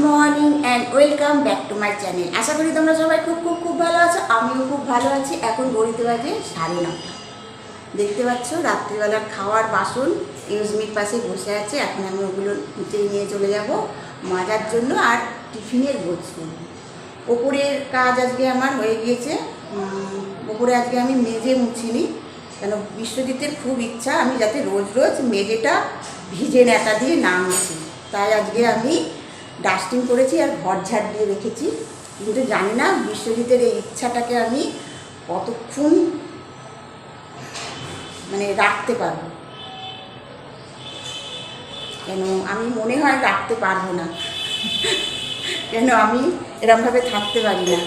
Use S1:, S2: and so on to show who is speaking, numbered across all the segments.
S1: Morning and welcome back to my channel. আশা করি তোমরা সবাই খুব খুব খুব ভালো আছো। আমিও খুব ভালো আছি। এখন ঘড়িতে বাজে 9:30। দেখতে পাচ্ছ রাত্রিবেলার খাওয়ার বাসন ইউজমির পাশে বসে আছে। এখন আমি ওগুলো নিচেই নিয়ে চলে যাব মাজার জন্য আর টিফিনের গোছ করব। ওপরের কাজ আজকে আমার হয়ে গিয়েছে। ওপরে আজকে আমি মেজে মুছিনি, কেন বিশ্বজিতের খুব ইচ্ছা আমি যাতে রোজ রোজ মেজেটা ভিজে ন্যাতা দিয়ে না মুছি। তাই আজকে আমি ডাস্টিং করেছি আর ঘর ঝাড় দিয়ে রেখেছি। কিন্তু জানি না বিশ্বজিতের এই ইচ্ছাটাকে আমি কতক্ষণ রাখতে পারবো, কেন আমি মনে হয় রাখতে পারবো না। কেন আমি এরমভাবে থাকতে পারি না।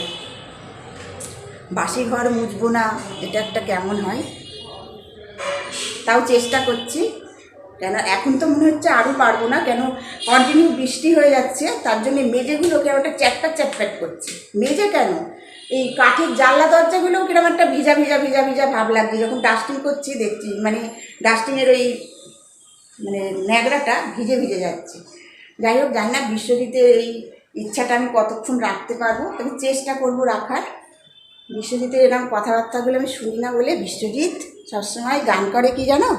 S1: বাসি ঘর মুছবো না, এটা একটা কেমন হয়। তাও চেষ্টা করছি, কেন এখন তো মনে হচ্ছে আরও পারবো না। কেন কন্টিনিউ বৃষ্টি হয়ে যাচ্ছে, তার জন্য মেঝেগুলো কেমন একটা চ্যাটপ্যাট চ্যাটপ্যাট করছে। মেঝে কেন, এই কাঠের জানলা দরজাগুলোও কিরকম একটা ভিজা ভিজা ভিজা ভিজা ভাব লাগছে। যখন ডাস্টিং করছি দেখছি ডাস্টিংয়ের ওই ন্যাকড়াটা ভিজে ভিজে যাচ্ছে। যাই হোক, জানি না বিশ্বজিতের এই ইচ্ছাটা আমি কতক্ষণ রাখতে পারবো, তবে চেষ্টা করবো রাখার। বিশ্বজিতের এরকম কথাবার্তাগুলো আমি শুনি না বলে বিশ্বজিৎ সবসময় গান করে কি জানো,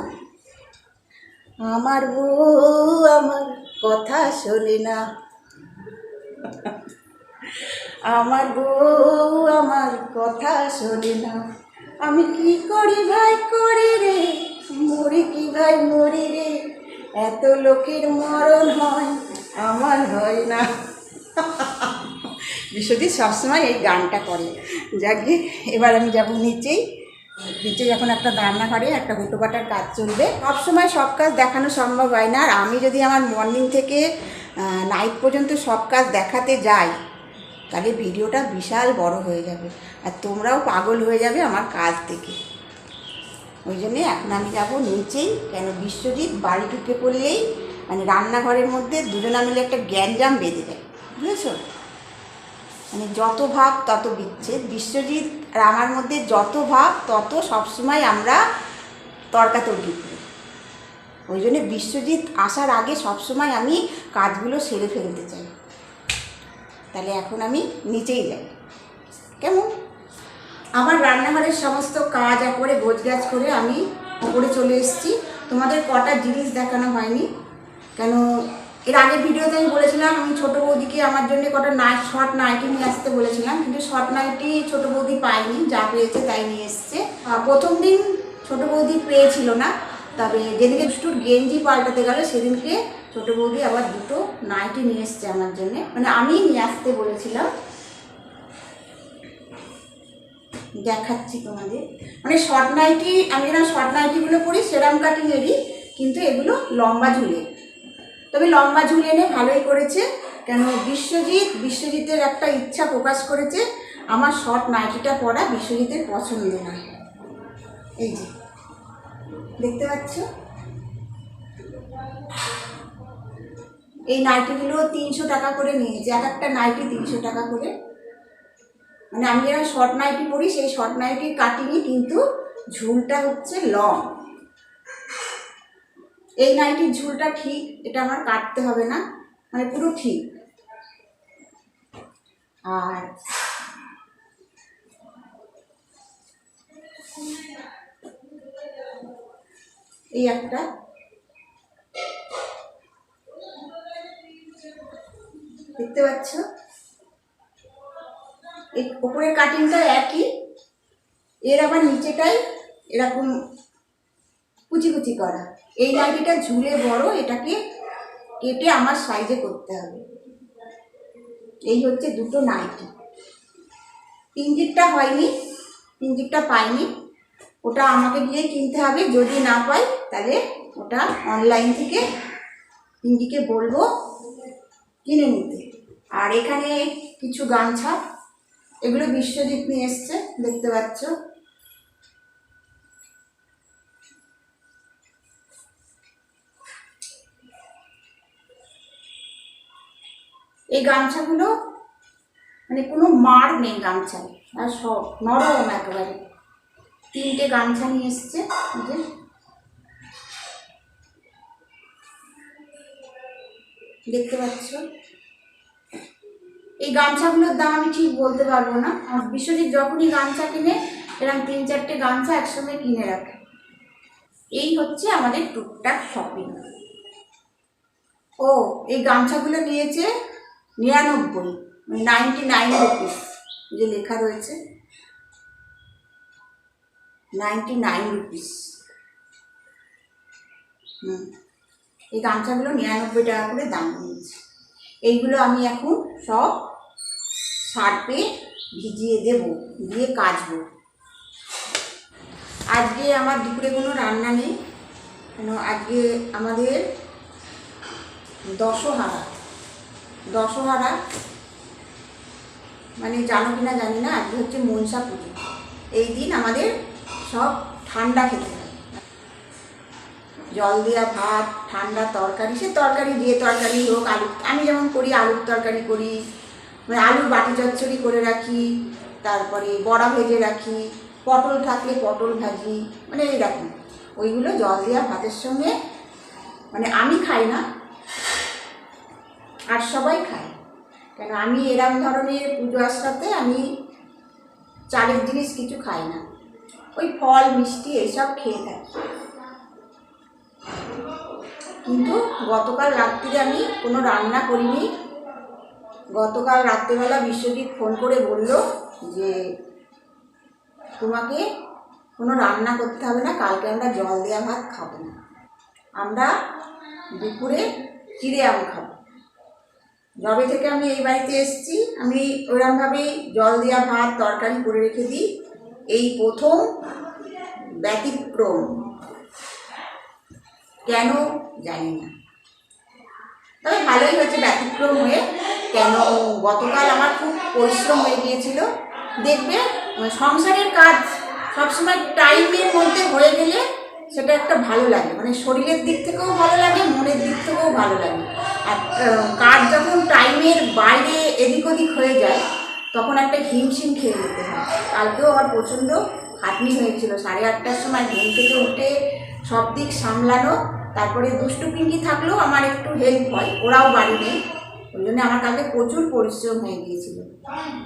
S1: আমার বউ আমার কথা শোনে না, আমার বউ আমার কথা শোনে না, আমি কি করি ভাই করি রে, মরি কি ভাই মরি রে, এত লোকের মরণ হয় আমার হয় না। বিশ্বজিৎ সবসময় এই গানটা করে। যাকে এবার আমি যাব নিচে যখন একটা রান্নাঘরে একটা হুটোপাটার কাজ চলবে। সবসময় সব কাজ দেখানো সম্ভব হয় না। আর আমি যদি আমার মর্নিং থেকে নাইট পর্যন্ত সব কাজ দেখাতে যাই তাহলে ভিডিওটা বিশাল বড় হয়ে যাবে আর তোমরাও পাগল হয়ে যাবে আমার কাজ থেকে। ওই জন্যে এখন আমি যাব নিচেই। কেন বিশ্বজিৎ বাড়ি ঢুকে পড়লেই রান্নাঘরের মধ্যে দুজনা মিলে একটা গ্যাঞ্জাম বেঁধে দেয়, বুঝেছো? যত ভাব তত বিচ্ছেদ। বিশ্বজিৎ আর আমার মধ্যে যত ভাব তত সবসময় আমরা তর্কাতর্কি করি। ওই জন্যে বিশ্বজিৎ আসার আগে সবসময় আমি কাজগুলো সেরে ফেলতে চাই। তাহলে এখন আমি নিচেই যাই। কেমন আমার রান্নাঘরের সমস্ত কাজ একবারে গোছগাছ করে আমি ওপরে চলে এসেছি। তোমাদের কটা জিনিস দেখানো হয়নি, কেন এর আগের ভিডিওতে আমি বলেছিলাম আমি ছোটো বৌদিকে আমার জন্য কটা শর্ট নাইটি নিয়ে আসতে বলেছিলাম, কিন্তু শর্ট নাইটি ছোটো বৌদি পাইনি, যা পেয়েছে তাই নিয়ে এসছে। প্রথম দিন ছোটো বৌদি পেয়েছিল না, তবে যেদিকে দুটোর গেঞ্জি পাল্টাতে গেল সেদিনকে ছোটো বৌদি আবার দুটো নাইটি নিয়ে এসছে আমার জন্যে, আমি নিয়ে আসতে বলেছিলাম। দেখাচ্ছি তোমাদের, শর্ট নাইটি আমি যেরকম শর্ট নাইটিগুলো পরি সেরাম কাটিংয়েরই, কিন্তু এগুলো লম্বা ঝুলে। তবে লম্বা ঝুল এনে ভালোই করেছে, কেন বিশ্বজিতের একটা ইচ্ছা প্রকাশ করেছে আমার শর্ট নাইটিটা পরা বিশ্বজিতের পছন্দ না। এই যে দেখতে পাচ্ছ, এই নাইটিগুলো 300 টাকা করে নিয়েছে, এক একটা নাইটি 300 টাকা করে। আমি যেরকম শর্ট নাইটি পরি সেই শর্ট নাইটির কাটিংই, কিন্তু ঝুলটা হচ্ছে লং। এই নাইটির ঝুলটা ঠিক, এটা আমার কাটতে হবে না, পুরো ঠিক। আর এই একটা দেখতে পাচ্ছ, এই উপরের কাটিংটা একই, এর আবার নিচেটাই এরকম কুচি কুচি করা। এই নাইটিটা ঝুলে বড়, এটাকে কেটে আমার সাইজে করতে হবে। এই হচ্ছে দুটো নাইটি। পিঞ্জিরটা হয়নি, পিঞ্জিরটা পাইনি, ওটা আমাকে গিয়ে কিনতে হবে। যদি না পাই তাহলে ওটা অনলাইন থেকে পিঞ্জিকে বলবো কিনে নিতে। আর এখানে কিছু গামছা, এগুলো বিশ্বজিৎ নিয়ে এসছে, দেখতে পাচ্ছ। এই গামছাগুলো কোনো মার নেই গামছায়, আর সব নরম একেবারে। 3টে গামছা নিয়ে এসছে, দেখতে পাচ্ছ। এই গামছাগুলোর দাম আমি ঠিক বলতে পারবো না। আমার বিশ্বজিৎ যখনই গামছা কিনে এরকম 3-4টে গামছা একসঙ্গে কিনে রাখে। এই হচ্ছে আমাদের টুকটাক শপিং। ও এই গামছাগুলো নিয়েছে 99 রুপিস, যে লেখা রয়েছে 99 রুপিস। এই গামছাগুলো 99 টাকা করে দাম নিয়েছে। এইগুলো আমি এখন সব সার্ফে ভিজিয়ে দেব, দিয়ে কাচবো। আজকে আমার দুপুরে কোনো রান্না নেই, কেন আজকে আমাদের দশহারা মানে জানো কিনা জানি না, আজকে হচ্ছে মনসা পুজো। এই দিন আমাদের সব ঠান্ডা খেতে হয়, জল দেওয়া ভাত, ঠান্ডা তরকারি, সে তরকারি দিয়ে তরকারি হোক, আলু, আমি যেমন করি আলুর তরকারি করি, মানে আলুর বাটি চচ্চড়ি করে রাখি, তারপরে বড়া ভেজে রাখি, পটল থাকলে পটল ভাজি, মানে এইরকম ওইগুলো জল দেওয়া ভাতের সঙ্গে, মানে আমি খাই না আর সবাই খায়। কেন আমি এরম ধরনের পুজো আসাতে আমি চালের জিনিস কিছু খাই না, ওই ফল মিষ্টি এইসব খেয়ে থাকি। কিন্তু গতকাল রাত্রিরে আমি কোনো রান্না করিনি। গতকাল রাত্রেবেলা বিশ্বজিৎ ফোন করে বলল যে তোমাকে কোনো রান্না করতে হবে না, কালকে আমরা জল দেওয়া ভাত খাবো না, আমরা দুপুরে চিড়ে আম খাবো। যবে থেকে আমি এই বাড়িতে এসেছি আমি ওরকমভাবেই জল দেওয়া ভাত তরকারি করে রেখে দিই। এই প্রথম ব্যতিক্রম, কেন জানি না, তবে ভালোই হয়েছে ব্যতিক্রম হয়ে। কেন গতকাল আমার খুব পরিশ্রম হয়ে গিয়েছিল। দেখবে সংসারের কাজ সবসময় টাইমের মধ্যে হয়ে গেলে সেটা একটা ভালো লাগে, মানে শরীরের দিক থেকেও ভালো লাগে, মনের দিক থেকেও ভালো লাগে। আর কাজ যখন টাইমের বাইরে এদিক ওদিক হয়ে যায় তখন একটা হিমশিম খেয়ে যেতে হয়। কালকেও আমার প্রচণ্ড খাটনি হয়েছিল, 8:30টার সময় ঘুম থেকে উঠে সব দিক সামলানো, তারপরে দুষ্টু পিঙ্কি থাকলেও আমার একটু হেল্প হয়, ওরাও বাড়ি নেই, ওই জন্য আমার কালকে প্রচুর পরিশ্রম হয়ে গিয়েছিল।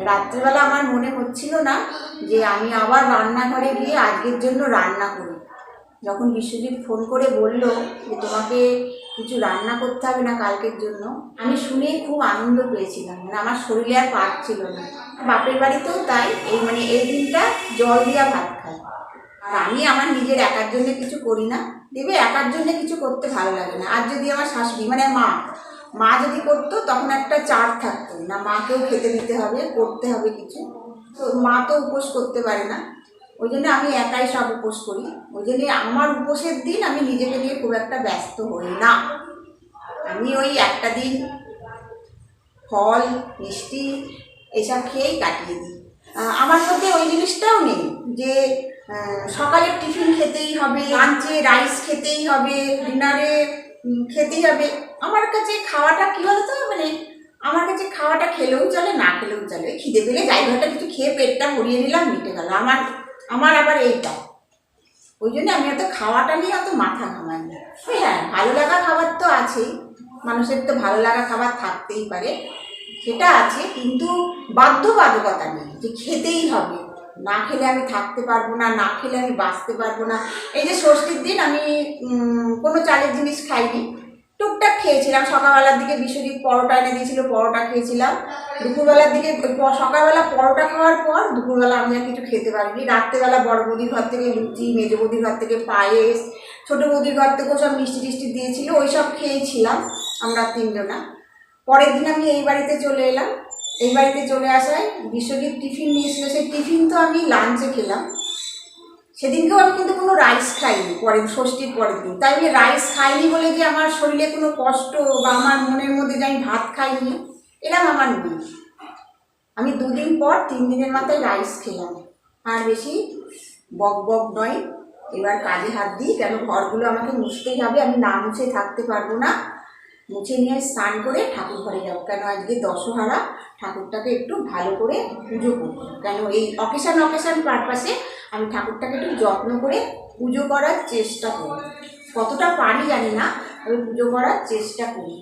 S1: রাত্রিবেলা আমার মনে হচ্ছিল না যে আমি আবার রান্নাঘরে গিয়ে আজকের জন্য রান্না করি। যখন বিশ্বজিৎ ফোন করে বলল যে তোমাকে কিছু রান্না করতে হবে না কালকের জন্য, আমি শুনে খুব আনন্দ পেয়েছিলাম, মানে আমার শরীরে আর পারছিল না। বাপের বাড়িতেও তাই, এই দিনটা জল দিয়া ভাত খাই। আর আমি আমার নিজের একার জন্য কিছু করি না, দেবে একার জন্য কিছু করতে ভালো লাগে না। আর যদি আমার শাশুড়ি মানে মা যদি করতো তখন একটা চাড় থাকতো না, মাকেও খেতে দিতে হবে, করতে হবে কিছু, তো মা তো উপোস করতে পারে না, ওই জন্য আমি একাই সব উপোস করি। ওই জন্যে আমার উপোসের দিন আমি নিজেকে নিয়ে খুব একটা ব্যস্ত হই না, আমি ওই একটা দিন ফল মিষ্টি এসব খেয়েই কাটিয়ে দিই। আমার মধ্যে ওই জিনিসটাও নেই যে সকালের টিফিন খেতেই হবে, লাঞ্চে রাইস খেতেই হবে, ডিনারে খেতেই হবে। আমার কাছে খাওয়াটা কী বলতো, মানে আমার কাছে খাওয়াটা খেলেও চলে, না খেলেও চলে, খিদে পেলে যাই ঘরটা কিছু খেয়ে পেটটা ভরিয়ে নিলাম, মিটে গেল। আমার আবার এইটা, ওই জন্য আমি অত খাওয়াটা নিয়ে অত মাথা ঘামাই না। হ্যাঁ, ভালো লাগা খাবার তো আছেই, মানুষের তো ভালো লাগা খাবার থাকতেই পারে, সেটা আছে, কিন্তু বাধ্যবাধকতা নেই যে খেতেই হবে, না খেলে আমি থাকতে পারবো না, না খেলে আমি বাঁচতে পারবো না। এই যে ষষ্ঠীর দিন আমি কোনো চালের জিনিস খাইনি, টুকটাক খেয়েছিলাম। সকালবেলার দিকে বিশ্বজিৎ পরোটা এনে দিয়েছিল, পরোটা খেয়েছিলাম। দুপুরবেলার দিকে সকালবেলা পরোটা খাওয়ার পর দুপুরবেলা আমি আর কিছু খেতে পারিনি। রাত্রেবেলা বড় বৌদির ঘর থেকে লুচি, মেজো বৌদির ঘর থেকে পায়েস, ছোটো বৌদির ঘর থেকেও সব মিষ্টি টিষ্টি দিয়েছিল, ওই সব খেয়েছিলাম আমরা তিনজনা। পরের দিন আমি এই বাড়িতে চলে এলাম। এই বাড়িতে চলে আসায় বিশ্বজিৎ টিফিন নিয়েছিল, সেই টিফিন তো আমি লাঞ্চে খেলাম। সেদিনকেও আমি কিন্তু কোনো রাইস খাইনি, ষষ্ঠীর পরের দিন। তাই বলে রাইস খাইনি বলে যে আমার শরীরে কোনো কষ্ট বা আমার মনের মধ্যে যে আমি ভাত খাইনি, এরকম আমার নেই। আমি 2 দিন পর 3 দিনের মাথায় রাইস খেলাম, আর বেশি বক বক নয়। এবার কাজে হাত দিই, কেন ঘরগুলো আমাকে মুছতেই হবে, আমি না মুছে থাকতে পারবো না। মুছে নিয়ে স্নান করে ঠাকুর ঘরে যাবো, কেন আজকে দশহারা, ঠাকুরটাকে একটু ভালো করে পুজো করবো। কেন এই অকেশান পারপাসে আমি ঠাকুরটাকে একটু যত্ন করে পুজো করার চেষ্টা করি, কতটা পারি জানি না, আমি পুজো করার চেষ্টা করি।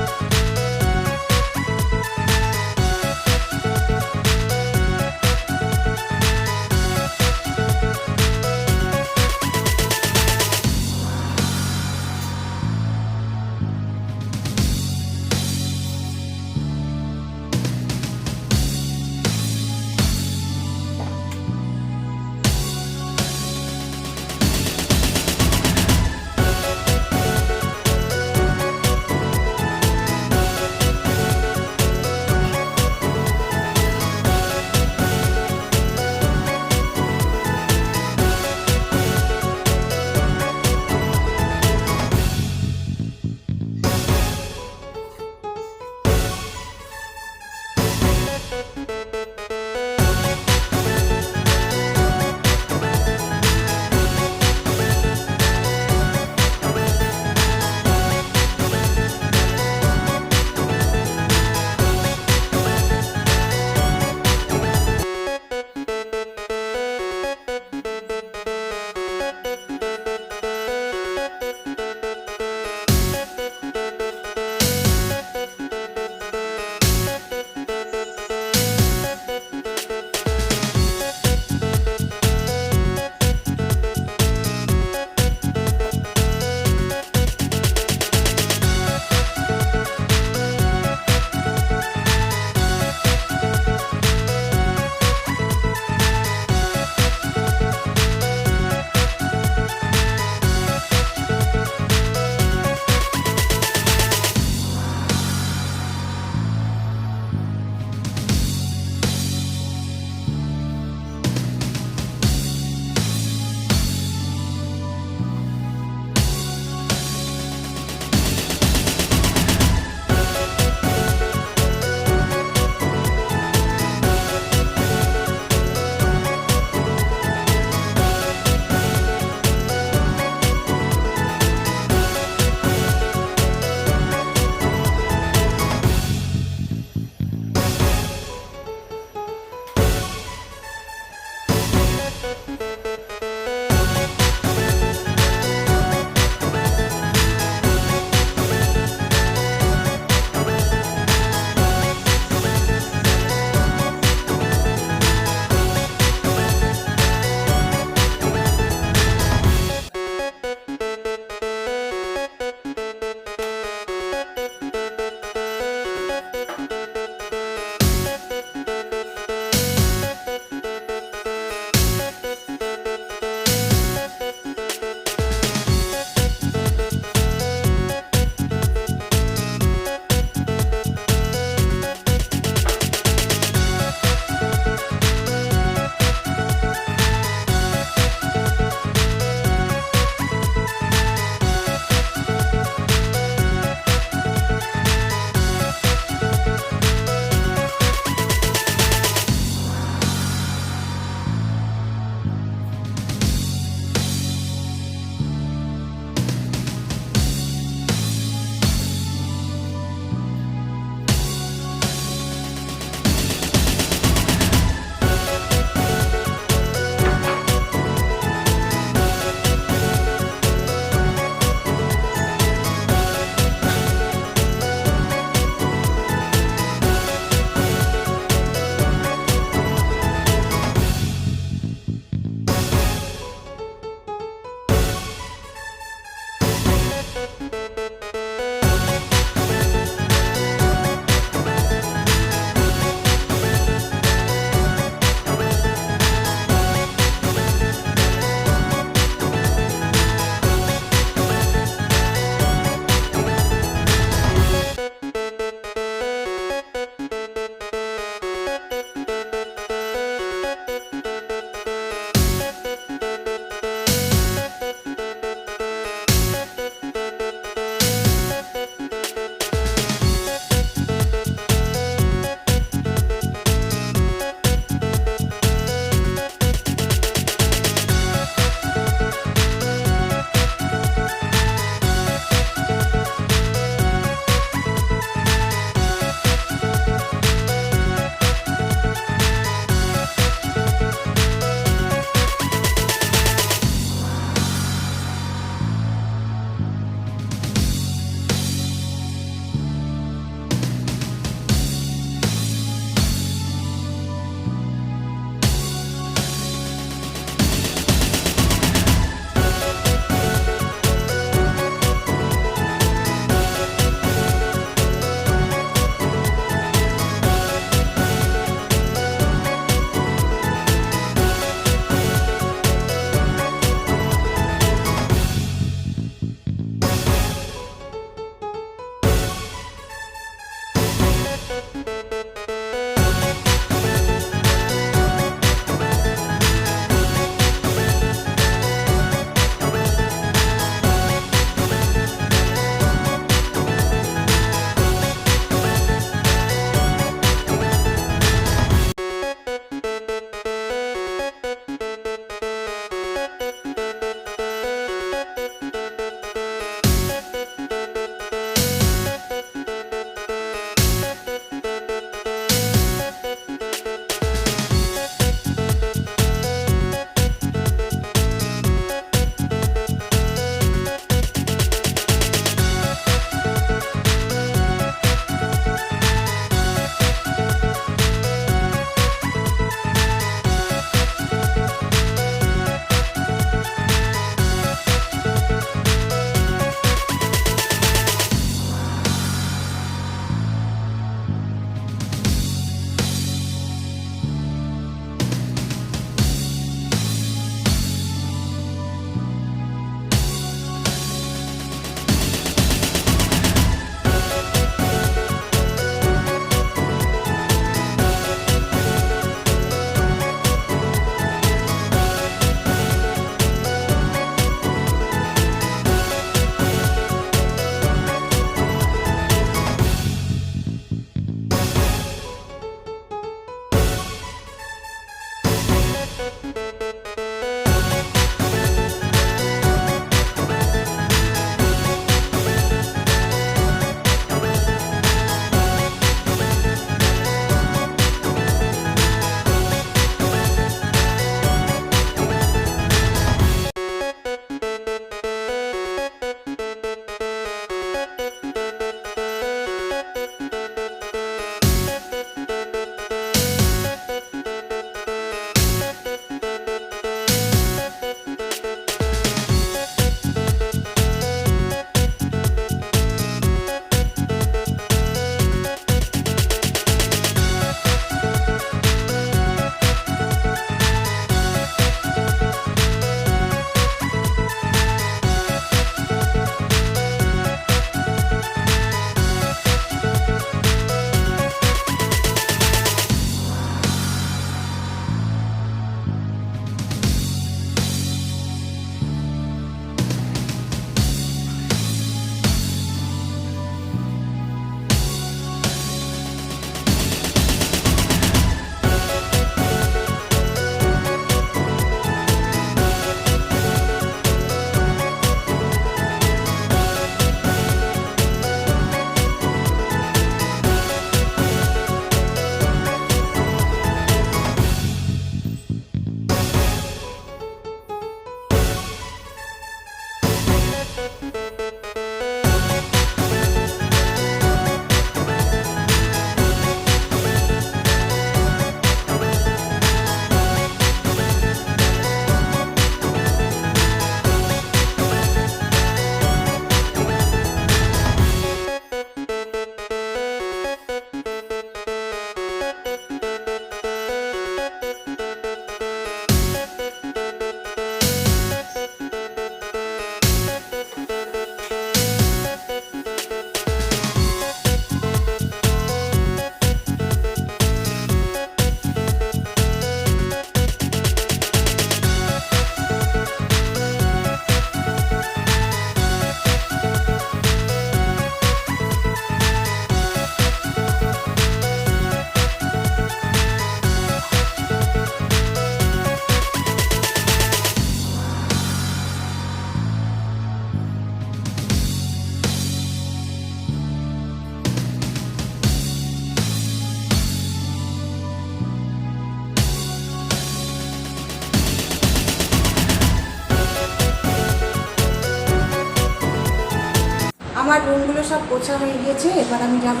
S1: সব পোছা হয়ে গিয়েছে, এবার আমি যাব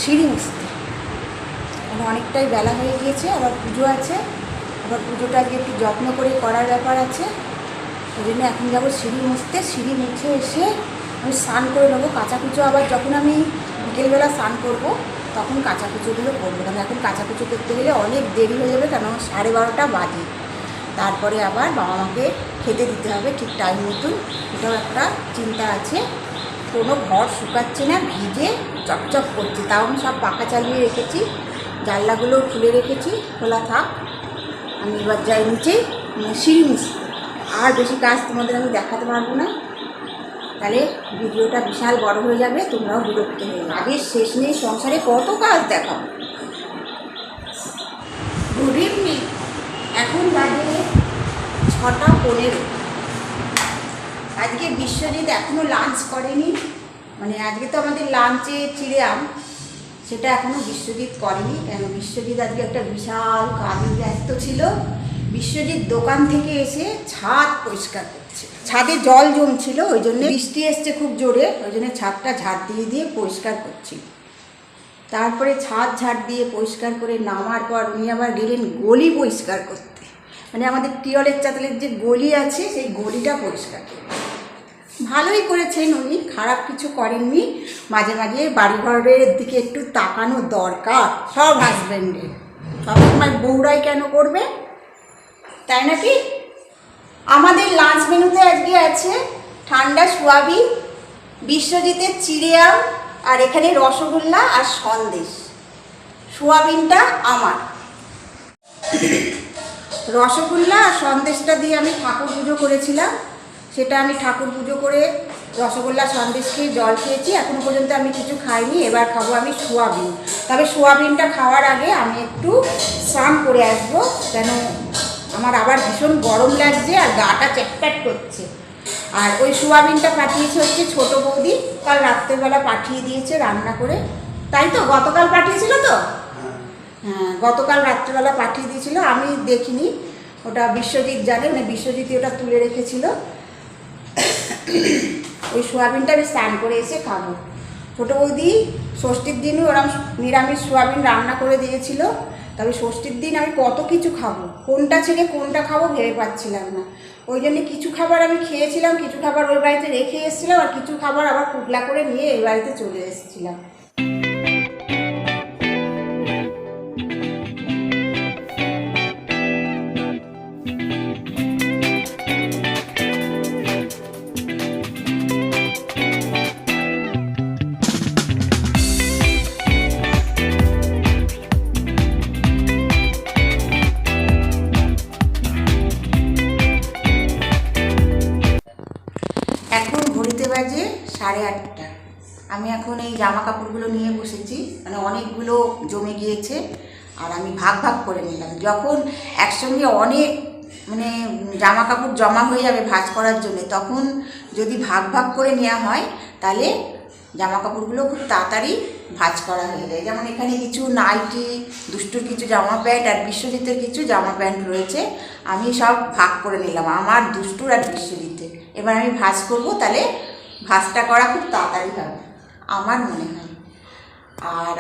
S1: সিঁড়ি মুছতে। মানে অনেকটাই বেলা হয়ে গিয়েছে, আবার পুজো আছে, আবার পুজোটা আজকে একটু যত্ন করে করার ব্যাপার আছে। ওই জন্য এখন যাবো সিঁড়ি মুছতে। সিঁড়ি মুছে এসে আমি স্নান করে নেবো। কাচাকুচো আবার যখন আমি বিকেলবেলা স্নান করবো তখন কাচাকুচোগুলো করবো, কারণ এখন কাচাকুচো করতে গেলে অনেক দেরি হয়ে যাবে, কারণ 12:30 বাজে। তারপরে আবার বাবা মাকে খেতে দিতে হবে ঠিক টাইম মতন, এটাও একটা চিন্তা আছে। কোনো ঘর শুকাচ্ছে না, ভিজে চকচক করছে। তাও আমি সব পাখা চালিয়ে রেখেছি, জানলাগুলোও খুলে রেখেছি, খোলা থাক। আমি এবার যাই নিচে সিঁড়ি মুছতে। আর বেশি কাজ তোমাদের আমি দেখাতে পারবো না, তাহলে ভিডিওটা বিশাল বড় হয়ে যাবে, তোমরাও বিরক্ত হয়ে যাবে। আগে শেষ নেই, সংসারে কত কাজ দেখাও। গুড ইভিনিং, এখন বাজে 6:15। আজকে বিশ্বজিৎ এখনও লাঞ্চ করেনি, মানে আজকে তো আমাদের লাঞ্চে চিড়ে আম, সেটা এখনও বিশ্বজিৎ করেনি। কেন, বিশ্বজিৎ আজকে একটা বিশাল কাজে ব্যস্ত ছিল। বিশ্বজিৎ দোকান থেকে এসে ছাদ পরিষ্কার করছে, ছাদে জল জমছিল, ওই জন্য বৃষ্টি এসছে খুব জোরে, ওই জন্য ছাদটা ঝাড় দিয়ে দিয়ে পরিষ্কার করছিল। তারপরে ছাদ ঝাড় দিয়ে পরিষ্কার করে নামার পর উনি আবার গেলেন গলি পরিষ্কার করতে, মানে আমাদের টিওলের চাতালের যে গলি আছে সেই গলিটা পরিষ্কার করতে। ভালোই করেছেন উনি, খারাপ কিছু করেননি। মাঝে মাঝে বাড়িঘরের দিকে একটু তাকানো দরকার সব হাজব্যান্ডের, সবসময় বউরাই কেন করবে, তাই নাকি? আমাদের লাঞ্চ মেনুতে আজকে আছে ঠান্ডা সোয়াবিন, বিশ্বজিতের চিড়ে আম, আর এখানে রসগোল্লা আর সন্দেশ। সোয়াবিনটা আমার, রসগোল্লা আর সন্দেশটা দিয়ে আমি ঠাকুর পুজো করেছিলাম, সেটা আমি ঠাকুর পুজো করে রসগোল্লা সন্দেশ খেয়ে জল খেয়েছি। এখনও পর্যন্ত আমি কিছু খাইনি, এবার খাবো আমি সোয়াবিন। তবে সোয়াবিনটা খাওয়ার আগে আমি একটু স্নান করে আসবো, কেন আমার আবার ভীষণ গরম লাগছে আর গাটা চ্যাটপ্যাট করছে। আর ওই সোয়াবিনটা পাঠিয়েছে হচ্ছে ছোটো বৌদি, কাল রাত্রেবেলা পাঠিয়ে দিয়েছে রান্না করে, তাই তো? গতকাল পাঠিয়েছিল তো? হ্যাঁ, গতকাল রাত্রেবেলা পাঠিয়ে দিয়েছিল, আমি দেখিনি, ওটা বিশ্বজিৎ জানে, মানে বিশ্বজিৎ ওটা তুলে রেখেছিল। ওই সোয়াবিনটা আমি স্নান করে এসে খাবো। ছোটো বৌদি ষষ্ঠীর দিনও ওরম নিরামিষ সোয়াবিন রান্না করে দিয়েছিল, তবে ষষ্ঠীর দিন আমি কত কিছু খাবো, কোনটা ছেড়ে কোনটা খাবো ভেবে পাচ্ছিলাম না। ওই জন্য কিছু খাবার আমি খেয়েছিলাম, কিছু খাবার ওই বাড়িতে রেখে এসেছিলাম, আর কিছু খাবার আবার পুটলা করে নিয়ে এই বাড়িতে চলে এসেছিলাম। এখন ঘড়িতে বাজে 8:30। আমি এখন এই জামা কাপড়গুলো নিয়ে বসেছি, মানে অনেকগুলো জমে গিয়েছে, আর আমি ভাগ ভাগ করে নিলাম। যখন একসঙ্গে অনেক মানে জামা কাপড় জমা হয়ে যাবে ভাঁজ করার জন্য, তখন যদি ভাগ ভাগ করে নেওয়া হয় তাহলে জামা কাপড়গুলো খুব তাড়াতাড়ি ভাঁজ করা হয়ে যায়। যেমন এখানে কিছু নাইটি, দুষ্টুর কিছু জামা প্যান্ট আর বিশ্বজিতের কিছু জামা প্যান্ট রয়েছে, আমি সব ভাগ করে নিলাম, আমার, দুষ্টুর আর বিশ্বজিতের। এবার আমি ভাঁজ করবো, তাহলে ভাঁজটা করা খুব তাড়াতাড়ি হবে আমার মনে হয়। আর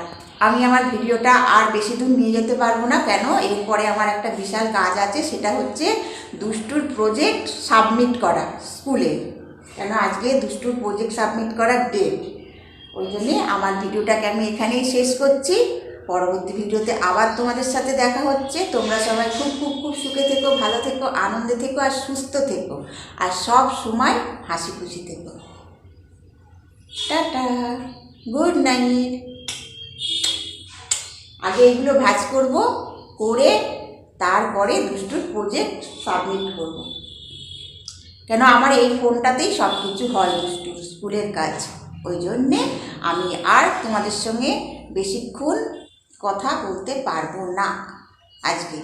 S1: আমি আমার ভিডিওটা আর বেশি দূর নিয়ে যেতে পারবো না, কেন এরপরে আমার একটা বিশাল কাজ আছে, সেটা হচ্ছে দুষ্টুর প্রজেক্ট সাবমিট করা স্কুলে, কেন আজকে দুষ্টুর প্রজেক্ট সাবমিট করার ডেট। ওই জন্যে আমার ভিডিওটাকে আমি এখানেই শেষ করছি। পরবর্তী ভিডিওতে আবার তোমাদের সাথে দেখা হচ্ছে। তোমরা সবাই খুব খুব খুব সুখে থেকো, ভালো থেকো, আনন্দে থেকো আর সুস্থ থেকো, আর সব সময় হাসি খুশি থেকো। Tata, good night. আগে এগুলো ভাঁজ করব, করে তারপরে দুষ্টুর প্রজেক্ট সাবমিট করব, কেন আমার এই ফোনটাতেই সব কিছু হয় দুষ্টুর স্কুলের কাজ। ওই জন্যে আমি আর তোমাদের সঙ্গে বেশিক্ষণ কথা বলতে পারবো না আজকে।